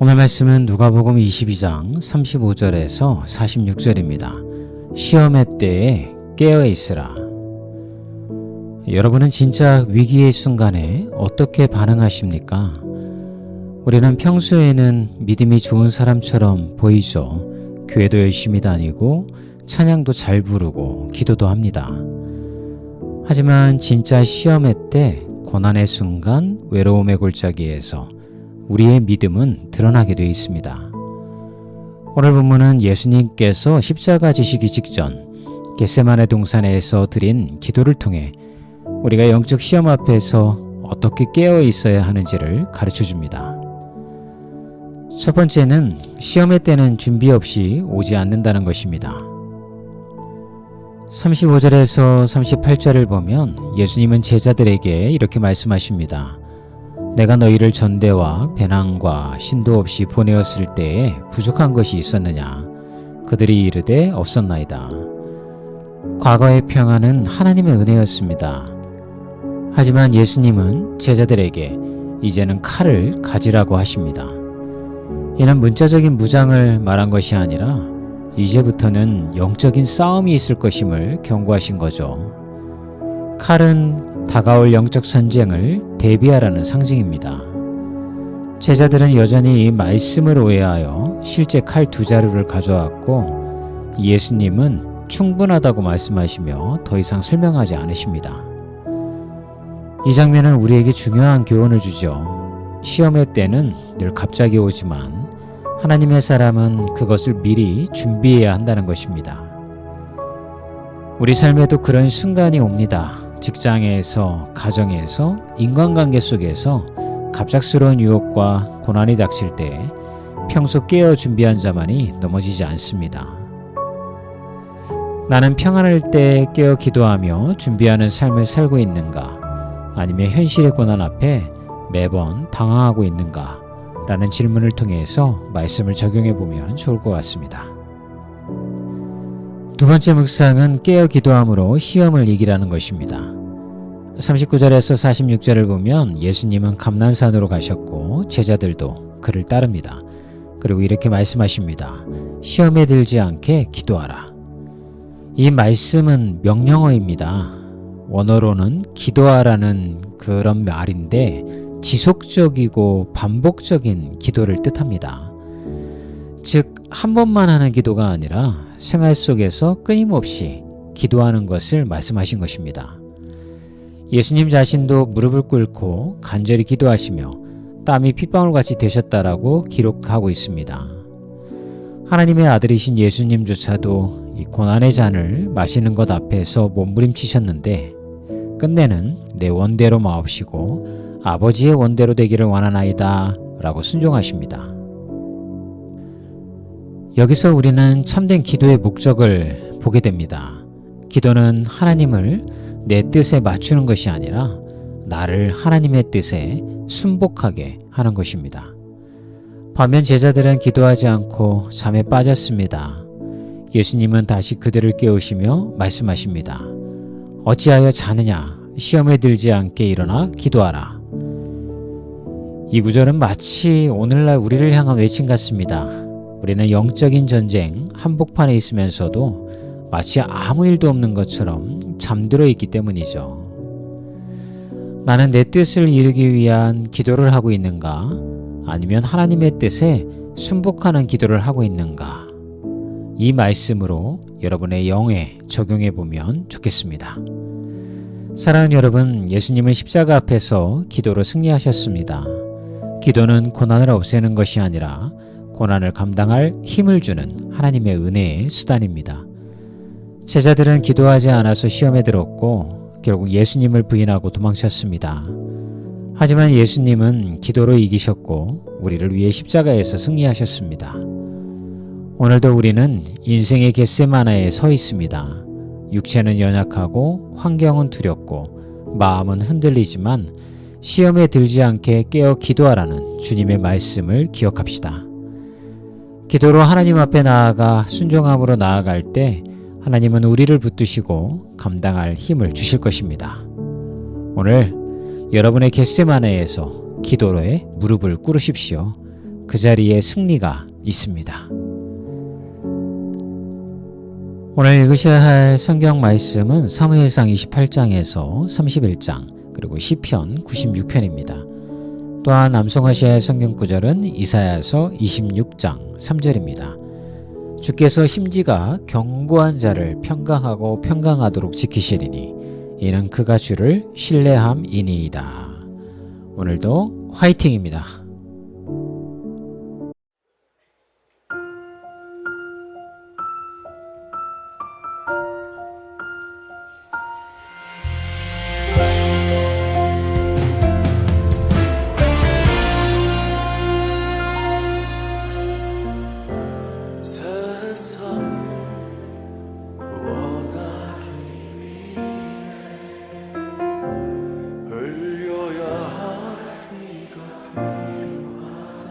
오늘 말씀은 누가복음 22장 35절에서 46절입니다. 시험의 때에 깨어 있으라. 여러분은 진짜 위기의 순간에 어떻게 반응하십니까? 우리는 평소에는 믿음이 좋은 사람처럼 보이죠. 교회도 열심히 다니고 찬양도 잘 부르고 기도도 합니다. 하지만 진짜 시험의 때, 고난의 순간, 외로움의 골짜기에서 우리의 믿음은 드러나게 되어 있습니다. 오늘 본문은 예수님께서 십자가 지시기 직전 겟세마네 동산에서 드린 기도를 통해 우리가 영적 시험 앞에서 어떻게 깨어 있어야 하는지를 가르쳐 줍니다. 첫 번째는 시험의 때는 준비 없이 오지 않는다는 것입니다. 35절에서 38절을 보면 예수님은 제자들에게 이렇게 말씀하십니다. 내가 너희를 전대와 배낭과 신도 없이 보내었을 때에 부족한 것이 있었느냐? 그들이 이르되 없었나이다. 과거의 평안은 하나님의 은혜였습니다. 하지만 예수님은 제자들에게 이제는 칼을 가지라고 하십니다. 이는 문자적인 무장을 말한 것이 아니라 이제부터는 영적인 싸움이 있을 것임을 경고하신 거죠. 칼은 다가올 영적 전쟁을 대비하라는 상징입니다. 제자들은 여전히 이 말씀을 오해하여 실제 칼 2자루를 가져왔고 예수님은 충분하다고 말씀하시며 더 이상 설명하지 않으십니다. 이 장면은 우리에게 중요한 교훈을 주죠. 시험의 때는 늘 갑자기 오지만 하나님의 사람은 그것을 미리 준비해야 한다는 것입니다. 우리 삶에도 그런 순간이 옵니다. 직장에서, 가정에서, 인간관계 속에서 갑작스러운 유혹과 고난이 닥칠 때 평소 깨어 준비한 자만이 넘어지지 않습니다. 나는 평안할 때 깨어 기도하며 준비하는 삶을 살고 있는가? 아니면 현실의 고난 앞에 매번 당황하고 있는가? 라는 질문을 통해서 말씀을 적용해 보면 좋을 것 같습니다. 두 번째 묵상은 깨어 기도함으로 시험을 이기라는 것입니다. 39절에서 46절을 보면 예수님은 감난산으로 가셨고 제자들도 그를 따릅니다. 그리고 이렇게 말씀하십니다. 시험에 들지 않게 기도하라. 이 말씀은 명령어입니다. 원어로는 기도하라는 그런 말인데 지속적이고 반복적인 기도를 뜻합니다. 즉, 한 번만 하는 기도가 아니라 생활 속에서 끊임없이 기도하는 것을 말씀하신 것입니다. 예수님 자신도 무릎을 꿇고 간절히 기도하시며 땀이 핏방울같이 되셨다라고 기록하고 있습니다. 하나님의 아들이신 예수님조차도 이 고난의 잔을 마시는 것 앞에서 몸부림치셨는데 끝내는 내 원대로 마옵시고 아버지의 원대로 되기를 원하나이다 라고 순종하십니다. 여기서 우리는 참된 기도의 목적을 보게 됩니다. 기도는 하나님을 내 뜻에 맞추는 것이 아니라 나를 하나님의 뜻에 순복하게 하는 것입니다. 반면 제자들은 기도하지 않고 잠에 빠졌습니다. 예수님은 다시 그들을 깨우시며 말씀하십니다. 어찌하여 자느냐? 시험에 들지 않게 일어나 기도하라. 이 구절은 마치 오늘날 우리를 향한 외침 같습니다. 우리는 영적인 전쟁 한복판에 있으면서도 마치 아무 일도 없는 것처럼 잠들어 있기 때문이죠. 나는 내 뜻을 이루기 위한 기도를 하고 있는가? 아니면 하나님의 뜻에 순복하는 기도를 하고 있는가? 이 말씀으로 여러분의 영에 적용해 보면 좋겠습니다. 사랑하는 여러분, 예수님은 십자가 앞에서 기도로 승리하셨습니다. 기도는 고난을 없애는 것이 아니라 고난을 감당할 힘을 주는 하나님의 은혜의 수단입니다. 제자들은 기도하지 않아서 시험에 들었고 결국 예수님을 부인하고 도망쳤습니다. 하지만 예수님은 기도로 이기셨고 우리를 위해 십자가에서 승리하셨습니다. 오늘도 우리는 인생의 겟세마네에 서 있습니다. 육체는 연약하고 환경은 두렵고 마음은 흔들리지만 시험에 들지 않게 깨어 기도하라는 주님의 말씀을 기억합시다. 기도로 하나님 앞에 나아가 순종함으로 나아갈 때 하나님은 우리를 붙드시고 감당할 힘을 주실 것입니다. 오늘 여러분의 겟세마네에서 기도로에 무릎을 꿇으십시오. 그 자리에 승리가 있습니다. 오늘 읽으셔야 할 성경 말씀은 사무엘상 28장에서 31장 그리고 시편 96편입니다. 또한 암송하셔야 할 성경 구절은 이사야서 26장 3절입니다. 주께서 심지가 견고한 자를 평강하고 평강하도록 지키시리니 이는 그가 주를 신뢰함이니이다. 오늘도 화이팅입니다. 흘려야 할 비가 필요하다.